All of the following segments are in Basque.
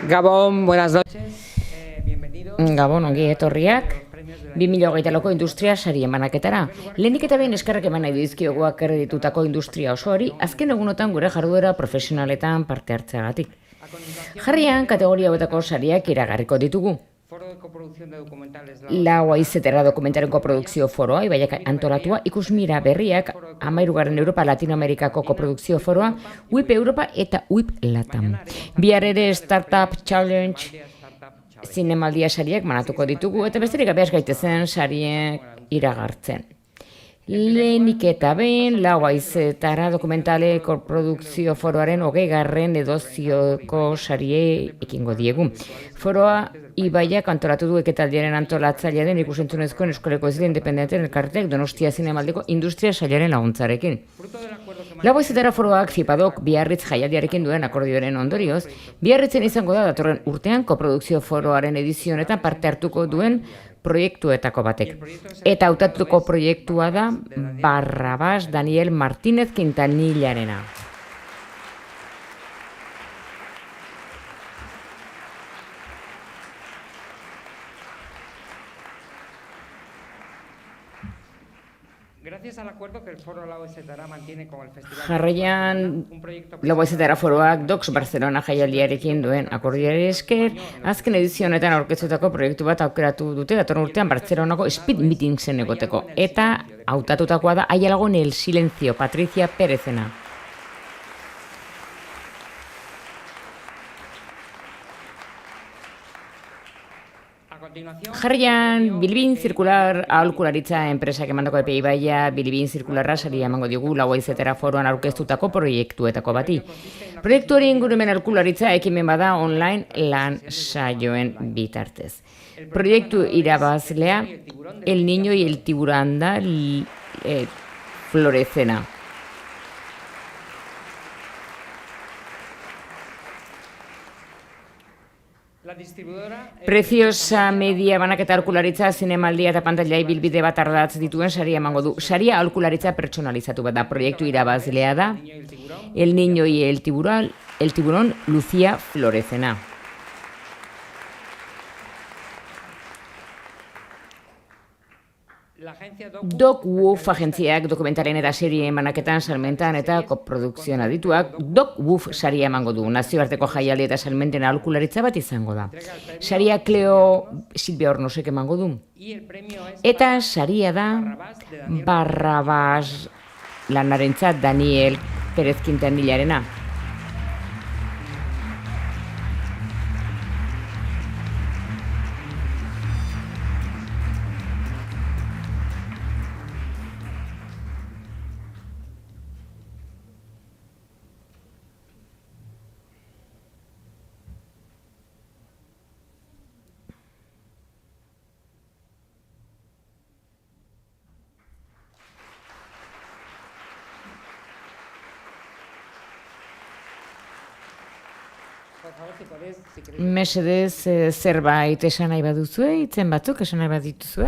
Gabon, buenas noches. Gabon, ongi etorriak. 2008ko industria sari emanaketara. Lehenik eta behin eskerrak eman nahi dizkiogu akreditutako industria osoari, azken egunotan gure jarduera profesionaletan parte hartzeagatik. Jarrian, kategoria hauetako sariak iragarriko ditugu. Lau aizetera dokumentaren koprodukzio foroa, ibaiak antolatua, ikusmira berriak, 13. Europa Latinoamerikako koprodukzio foroa, UIP Europa eta UIP Latam. Bihar ere Startup Challenge zinemaldia sariak manatuko ditugu, eta besterik gabe has gaitezen sariek iragartzen. Lehenik eta behin, lau aizetara dokumentale koprodukzio foroaren 20. edozioko sarie ekingo diegu. Foroa ibaiak antolatu du ekitaldiaren antolatzailea den ikusentzunezkoen Euskoleko Ezile Independenten elkarteak Donostia Zinemaldiko industria sailaren laguntzarekin. Lau aizetara foroak Zipadok Biarritz jaialdiarekin duen akordioaren ondorioz, Biarritzen izango da datorren urtean koprodukzio foroaren edizionetan parte hartuko duen proiektuetako batek. Eta hautatuko proiektua da Barrabás Daniel Martínez Quintanillarena. Jarraian, lau aizetara foroak Docs Barcelona jaialdiarekin duen akordioari esker, azken edizionetan aurkeztutako proiektu bat aukeratu dute datorren urtean Barcelonako Speed Meetingsen egoteko. Eta hautatutakoa da Hay algo en el silencio, Patricia Pérezena. Jarrian, Bilbin Zirkular aholkularitza enpresak emandako epei baia, Bilbin Zirkularra saria emango diogu lau aizetara foroan aurkeztutako proiektuetako bati. Proiektu hori ingurumen aholkularitza ekimen bada online lan saioen bitartez. Proiektu irabazlea, El Niño y el Tiburón da Florecena. Preciosa media banaketa aholkularitza zinemaldia eta pantailai bilbide bat ardatz dituen saria emango du. Saria aholkularitza pertsonalizatu bat da. Proiektu irabazlea da El Niño y el Tiburón Lucía Florecena. Doc Woof agentziak dokumentaren eta serien banaketan, salmentan eta koprodukzioan adituak Doc Woof saria emango du. Nazioarteko jaialdi eta salmenten aholkularitza bat izango da. Saria Cleo Silvia Hornosek emango du. Eta saria da Barrabás lanarentzat Daniel Pérez Quintanillarena. Mesedez, zerbait esan nahi baduzue, hitzen batzuk esan nahi badituzue?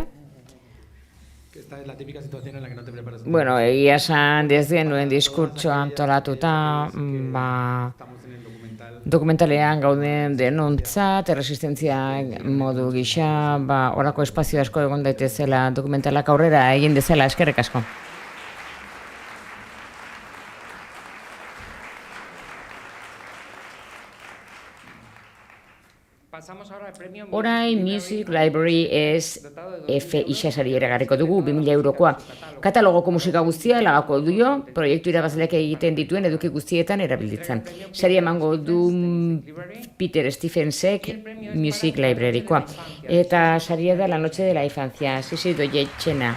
Bueno, egia esan, desde nuen diskurtsoa antolatuta, dokumentalean gauden denontzat, erresistentzia modu gisa, orako espazio asko egon daitezela dokumentalak aurrera egin dezela, eskerrik asko. Orain Music Library SF isasari eragarriko dugu 2000 eurokoa. Katalogoko musika guztia lagako duio, proiektu irabazleak egiten dituen eduki guztietan erabilditzen. Saria emango du Peter Stephensek Music Librarykoa. Eta saria da La Noche de la Infancia, Sisi Doietxena.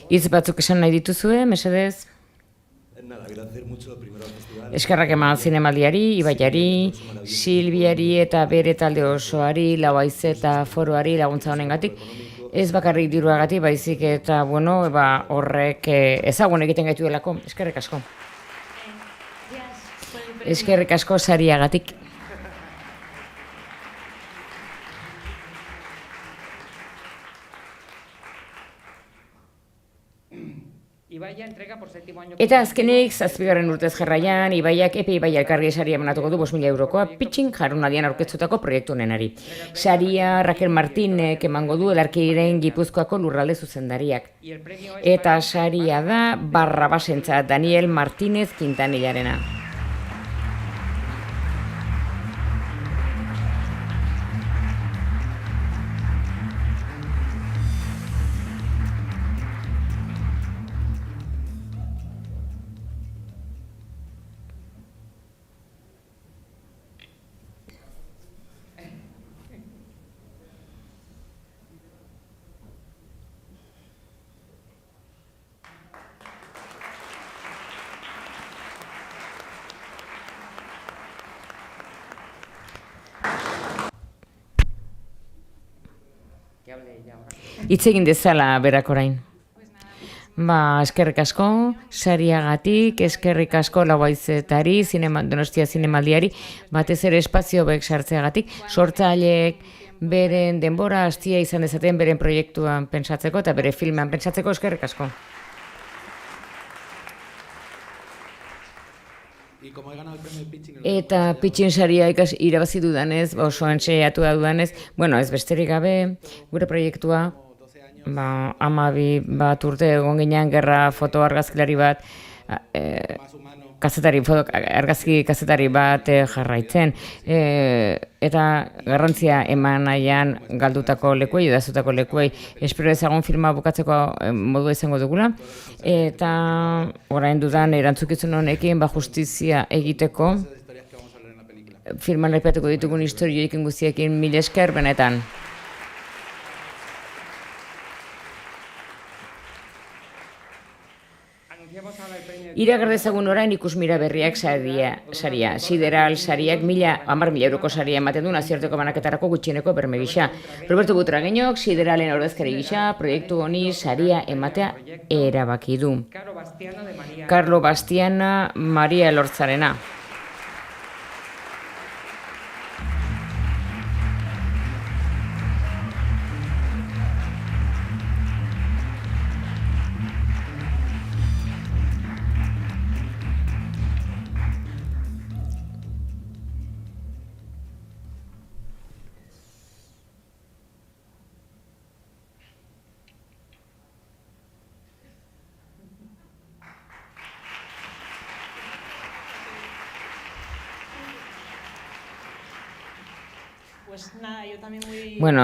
Hitz batzuk esan nahi dituzue, mesedez? Eskerrak eman zinemaldiari, Ibaiari, Silbiari eta bere talde osoari, Lauaize eta Foroari laguntza honengatik. Ez bakarrik diruagatik, baizik eta, horrek ezagun egiten gaituelako. Eskerrik asko. Eskerrik asko sariagatik. Eta azkenik, 7. urtez jarraian, Ibaiak Epe Ibai Elkarri saria emanatuko du 5.000 eurokoa pitxin jarunaldian aurkeztutako proiektu honenari. Saria Raquel Martínez emango du Elarkiren Gipuzkoako lurralde zuzendariak. Eta saria da Barrabasentzat Daniel Martínez Quintanillarena. Hitz egin dezala berak orain. Eskerrik asko, sariagatik, eskerrik asko Lauaizetari, Donostia zinemaldiari, batez ere espazio bek sartzeagatik, sortzaileek beren denbora hastia izan dezaten beren proiektuan pentsatzeko eta bere filmean pentsatzeko, eskerrik asko. Eta pitxin saria irabazi dudanez, oso entxeiatu da dudanez, ez besterik gabe, gure proiektua, 12 urte egon ginean gerra foto argazkilari bat, argazki kazetari bat jarraitzen, eta garrantzia eman nahian galdutako lekuei, edazutako lekuei, espero ezagun filma bukatzeko modu izango dugula, eta orain dudan erantzukizun honekin justizia egiteko, filman errepetuko ditugun historioekin guztiekin mil esker benetan. Iragar dezagun orain Ikusmira Berriak saria. Sideral sariak 10.000 euroko saria ematen du nazioarteko banaketarako gutxieneko berme gisa. Roberto Butragueñok Sideralen ordezkari gisa proiektu honi saria ematea erabaki du. Carlo Bastiana Maria Elortzarena.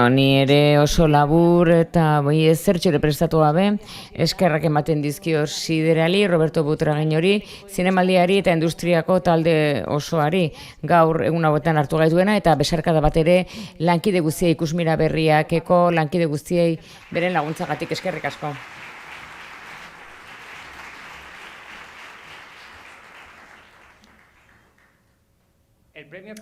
Ni ere oso labur eta ezertxore prestatu gabe, eskerrak ematen dizkio Siderali, Roberto Butragueñori, zinemaldiari eta industriako talde osoari gaur egun hauetan hartu gaituena eta besarkada bat ere lankide guztiei Ikusmira Berriakeko lankide guztiei beren laguntzagatik eskerrik asko.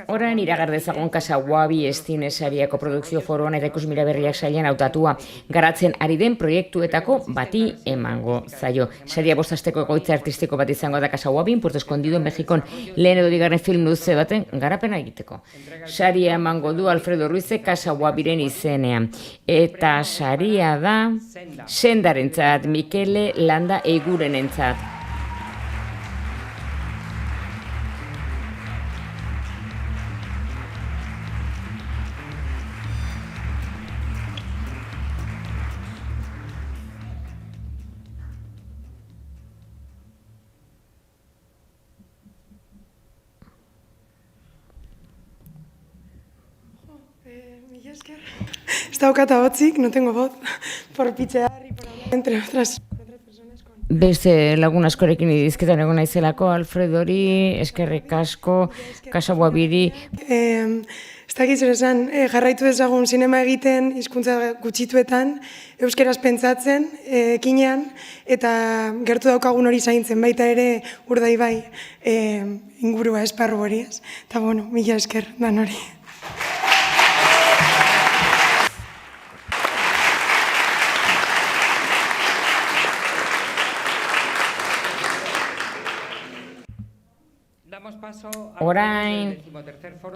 Orain iragar dezagun Casa Guabi Estine sariako produkzio foroan eta Ikusmira Berriak sailean hautatua garatzen ari den proiektuetako bati emango zaio. Saria 5 asteko egoitza artistiko bat izango da Casa Guabin, Puerto Escondido, Mexikon lehen edo bigarren film luze baten garapena egiteko. Saria emango du Alfredo Ruizek Casa Guabiren izenean. Eta saria da sendarentzat, Mikele Landa Eigurenentzat. Ez daukata hotzik, no tengo voz, por pitxear y por hablar entre otras personas. Beste lagun askorekin idizketan egon naizelako, Alfredori, eskerrik asko, Casa Guabiri. ez dakit zer esan, jarraitu dezagun zinema egiten hizkuntza gutxituetan, euskeraz pentsatzen, ekinean, eta gertu daukagun hori zaintzen, baita ere Urdaibai ingurua esparru hori, ez? Eta, bueno, mila esker, dan hori. Orain,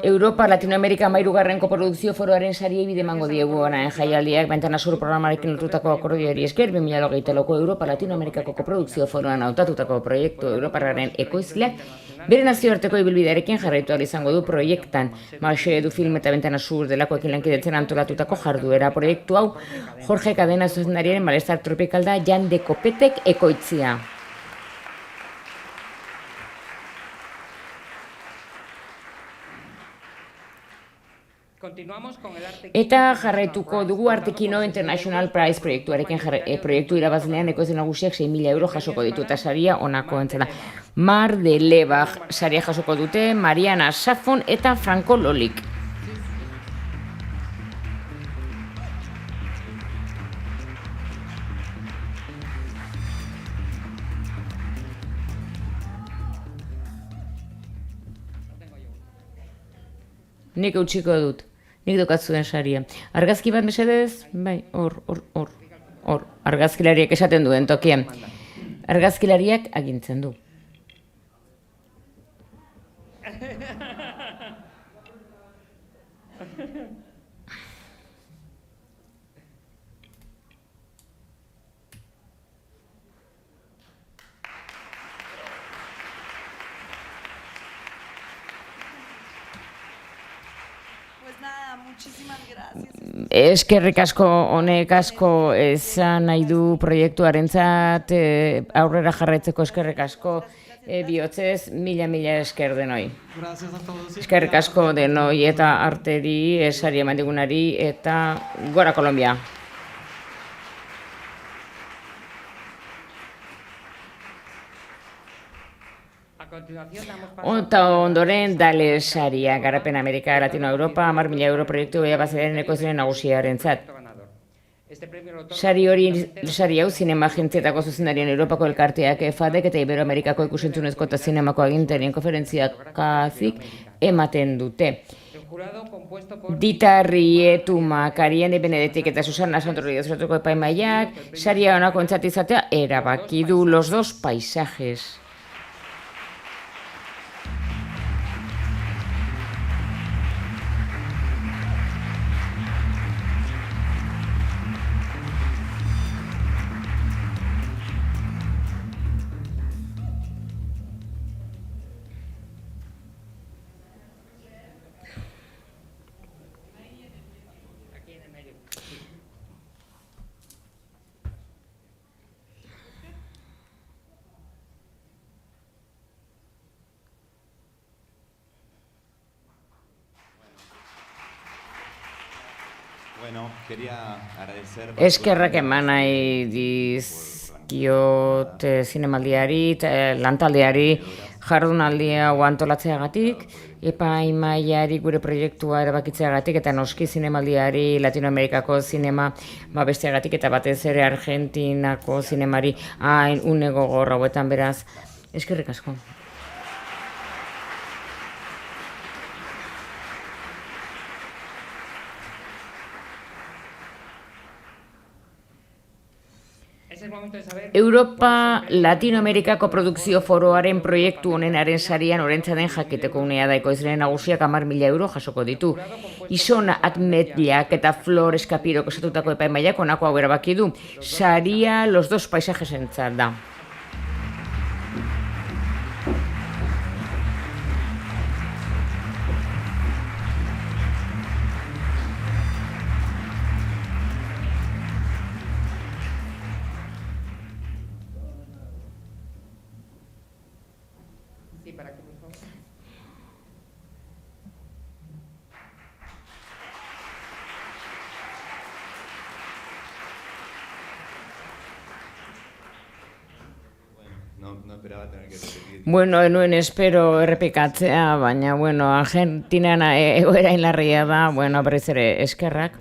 Europa, Latinoamerika mairugarren koprodukzio foroaren sariei bide emango diegu orain jaialdiak Ventana Sur programarekin lortutako akordioari esker 2023ko Europa Latinoamerikako koprodukzio foroan hautatutako proiektu Europarraren ekoizleak bere nazioarteko ibilbidearekin jarraitu ahal izango du proiektan. Marxe Edu Film eta Ventana Sur delakoekin lankidetzen antolatutako jarduera proiektu hau Jorge Cadena zuzendariaren Malestar Tropical da Jan de Copetek ekoitzia. Eta jarraituko dugu Artekino International Prize proiektuarekin proiektu irabazlean ekoizle nagusiak 6.000 euro jasoko ditu eta saria honako entzela. Mar de Lebach saria jasoko dute Mariana Safon eta Franco Lolik. Nik eutxiko dut. Nik dokatzuen saria. Argazki bat mesedez? Bai, hor. Argazkilariak esaten duen tokian. Argazkilariak agintzen du. Eskerrik asko, honek asko esan nahi du proiektuarentzat aurrera jarraitzeko eskerrik asko bihotzez mila esker denoi. Eskerrik asko denoi eta arteri, sari eman digunari eta gora Kolombia. Eta ondoren Dale saria, Garapen Amerika, Latino Europa, 10.000 euro proiektu irabazlearen ekoizle nagusiarentzat. Sari hau zinema agentzietako zuzendarien Europako elkarteak FADek eta Iberoamerikako ikusentzunezko eta zinemako agintarien konferentziakazik ematen dute. Dita Rietuma, Kariane Benedetik eta Susana Santorri dozatuko epaimaiak, saria honako entzat izatea erabaki du Los dos paisajes. Eskerrak eman nahi dizkiot zinemaldiari, lantaldeari, jardunaldi hau antolatzeagatik, epaimaiari gure proiektua erabakitzeagatik eta noski zinemaldiari Latinoamerikako zinema besteagatik eta batez ere Argentinako zinemari hain une gogor hauetan beraz. Eskerrik asko. Europa Latinoamerikako produkzio foroaren proiektu honenaren sarian orentzaden jakiteko unea da ekoizleen nagusiak 10.000 euro jasoko ditu. Isona Atmetliak eta Flor Escapirok osatutako epaimaiak honako hau erabaki du. Saria Los dos paisajes entzat da. Bueno, enuen espero errepikatzea, baina, bueno, Argentinan egoera inlarria da, bueno, berriz ere eskerrak.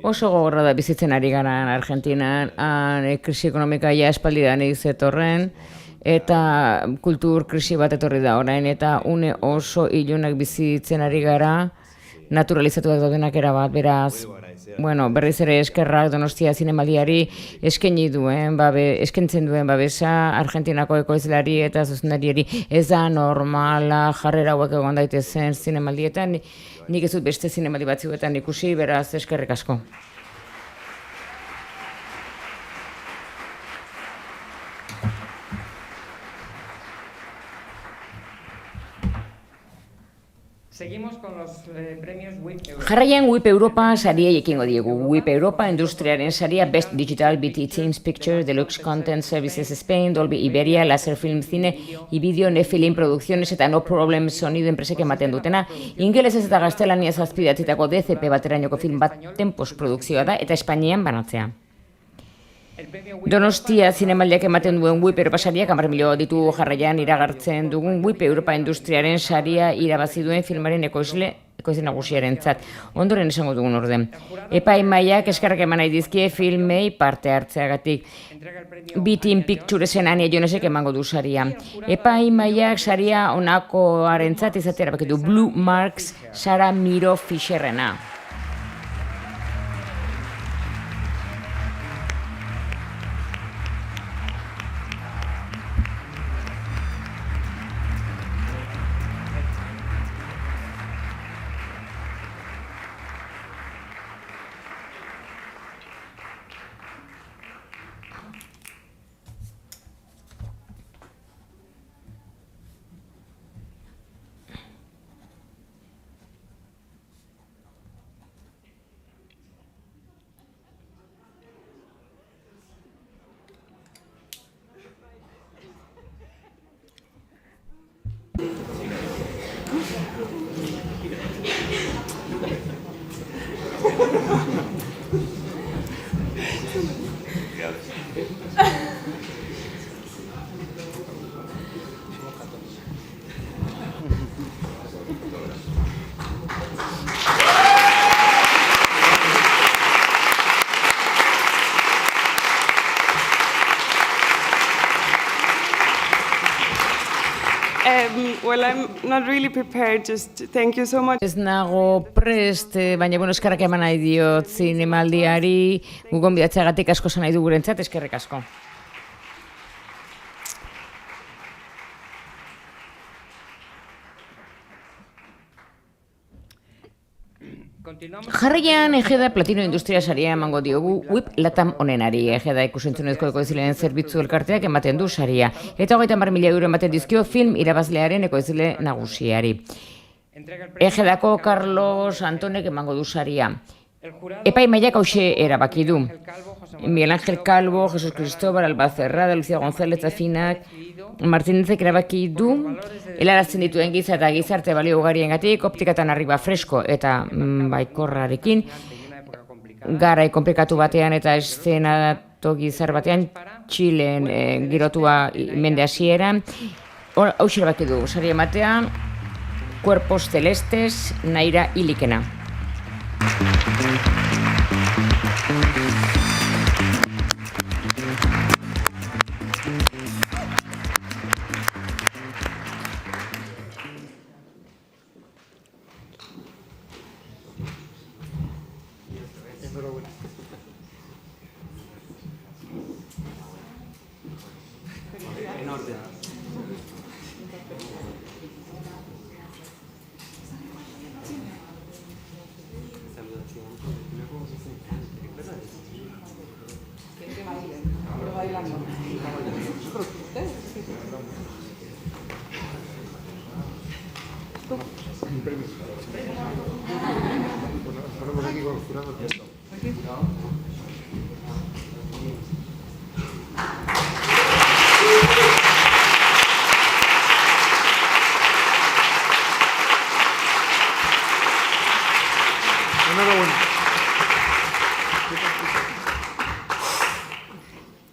Oso gogorra da bizitzen ari gara Argentinan, krisi ekonomika ja espaldidan zetorren, eta kultur krisi bat etorri da orain, eta une oso ilunak bizitzen ari gara, naturalizatuak daudenak erabat, beraz, bueno, berriz ere eskerrak Donostia Zinemaldiari eskentzen duen babesa Argentinako ekoizleari eta zuzendariari. Ez da normala jarrera hauek egon daitezen zinemaldietan, nik ez dut beste zinemaldi batzuetan ikusi, beraz eskerrik asko. Jarraian WIP Europa saria ekingo diegu. WIP Europa industriaren saria Best Digital BT Teams Picture, Deluxe Content Services Spain, Dolby Iberia, Laser Film Cine, Ibideo, Nephilim Producciones eta No Problem Sonido enpresek ematen dutena. Ingelesez eta gaztelaniaz azpidatzitako DCP baterainoko film baten postprodukzioa da eta Espainian banatzea. Donostia Zinemaldiak ematen duen WIP Europa sariak 10 milio ditu. Jarraian iragartzen dugun WIP Europa industriaren saria irabazi duen filmaren ekoizle nagusiarentzat. Ondoren esango dugun orden. Epaimahaiak eskerrak eman nahi dizkie filmei parte hartzeagatik. B-Team Picturesen Ania Jonesek emango du saria. Epaimahaiak saria honakoarentzat izatea erabakitu Blue Marks Sara Miro Fisherrena. Well, I'm not really prepared, just thank you so much. Ez nago prest, baina bueno, eskerrak eman nahi diot zinemaldiari, gugon bidatzeagatik asko esan nahi du gurentzat, eskerrik asko. Jarraian Egeda Platino Industria saria emango diogu WIP Latam onenari. Egeda ikusentzunezko ekoizleen zerbitzu elkarteak ematen du saria. Eta 30.000 euro ematen dizkio film irabazlearen ekoizle nagusiari. Egedako Carlos Antonek emango du saria. Epaimahaiak hauxe erabaki du. Miguel Ángel Calvo, Jesus Cristóbal, Alba Cerrada, Lucia González Afinak, Martinezek erabaki du, helarazten dituen giza eta gizarte balio ugariengatik, optikatan arriba fresko eta baikorrarekin, garai konplikatu batean eta eszenato gizar batean, Txilen girotua mende hasieran, hauxe erabaki du, sari ematean, Cuerpos Celestes, Naira Ilikena.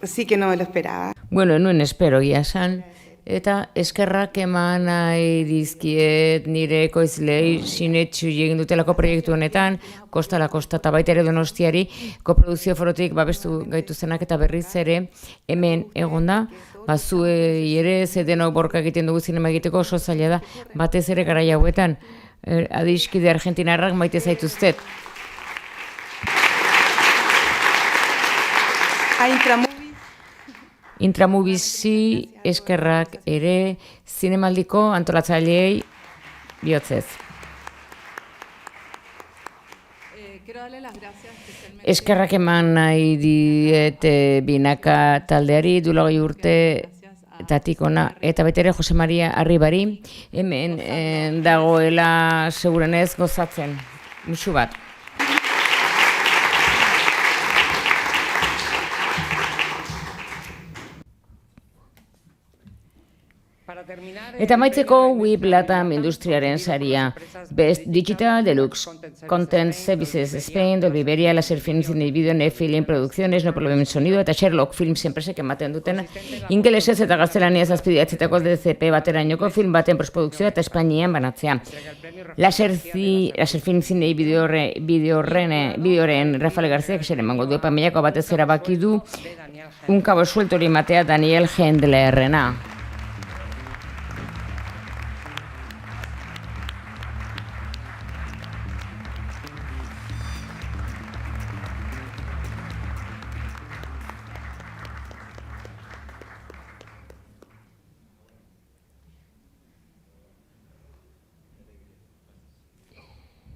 Sí que no me lo esperaba. Bueno, nuen espero gia esan, eta eskerrak eman nahi dizkiet nire ekoizlei sinetxu egin dutelako proiektu honetan, kosta la kosta eta baita ere Donostiari, koprodukzio forotik babestu gaituztenak eta berriz ere hemen egonda, zuei ere ze denok borka egiten dugu zinema egiteko oso zaila da, batez ere garai hauetan, adiskide argentinarrak maite zaituztet. Intramovisi eskerrak ere zinemaldiko antolatzaileei bihotzez. Eskerrak eman nahi diet binaka taldeari dulagoi urte tatik ona, eta baita ere Jose Maria Arribari hemen dagoela segurenez gozatzen. Musu bat. Eta amaitzeko WIP Latam industriaren saria. Best Digital Deluxe Content Services Spain, Dolbiberia, Laser Films Individuo, Nefilm Producciones, No Problem Sonido eta Sherlock Films enpresek ematen duten ingelesez eta gaztelaniaz azpidatzetako DCP baterainoko film baten postprodukzioa eta Espainian banatzea. Laser Films Videoren Rafael Garziak zer emango du epaileako batez erabaki du un cabo suelto hori ematea Daniel Hendlerrena.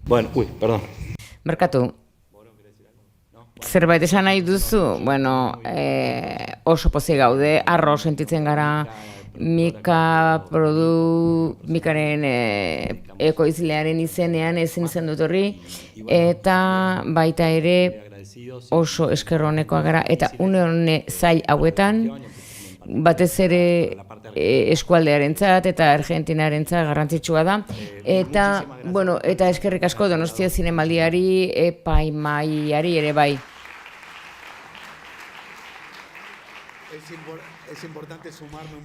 Bueno, perdón. Merkatu, zerbait esan nahi duzu? Bueno, oso pozik gaude, arro sentitzen gara Mikaren ekoizlearen izenean ezin izan dut horri, eta baita ere oso eskerronekoa gara, eta une zail hauetan, batez ere eskualdearentzat eta Argentinarentzat garrantzitsua da. Eta, bueno, eta eskerrik asko Donostia Zinemaldiari, epaimaiari ere bai.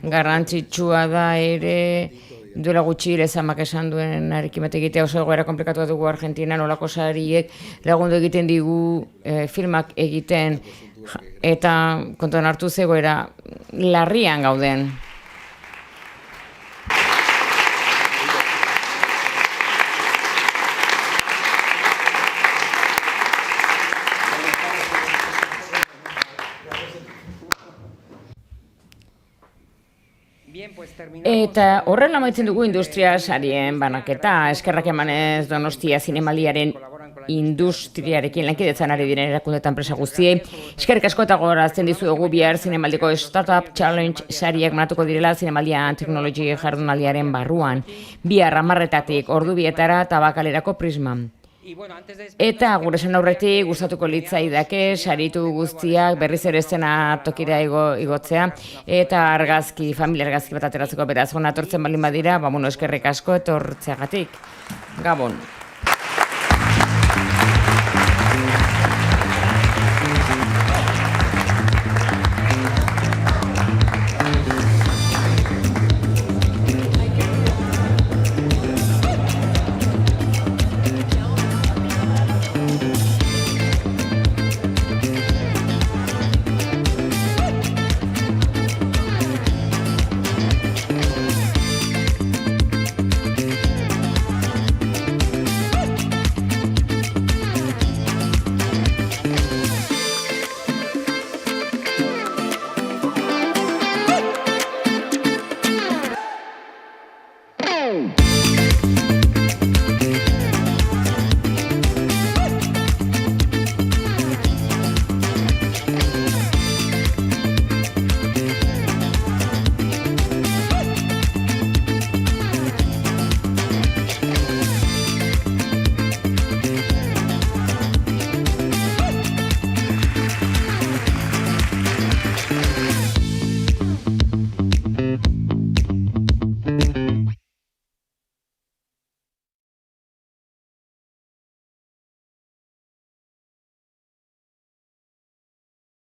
Garrantzitsua da ere, duela gutxi ere zamak esan duen arekin bate egitea oso egoera komplikatu dugu Argentinan, olako sariek lagundu egiten digu filmak egiten, eta kontuan hartu zegoera larrian gauden. Eta horrela amaitzen dugu industria sarien banaketa, eskerrak emanez Donostia Zinemaldiaren industriarekin lankidetzan ari diren erakunde eta enpresa guztiei. Eskerrik asko eta gogorarazten dizuegu bihar Zinemaldiko Startup Challenge sariak banatuko direla Zinemaldian teknologi jardunaldiaren barruan. Bihar 10:00 ordu bietara Tabakalerako Prisman. Eta gure esan aurretik gustatuko litzaidake saritu guztiak berriz ere zena tokira igotzea eta argazki, familia argazki bat ateratzeko beraz hona etortzen baldin badira, eskerrik asko etortzeagatik. Gabon.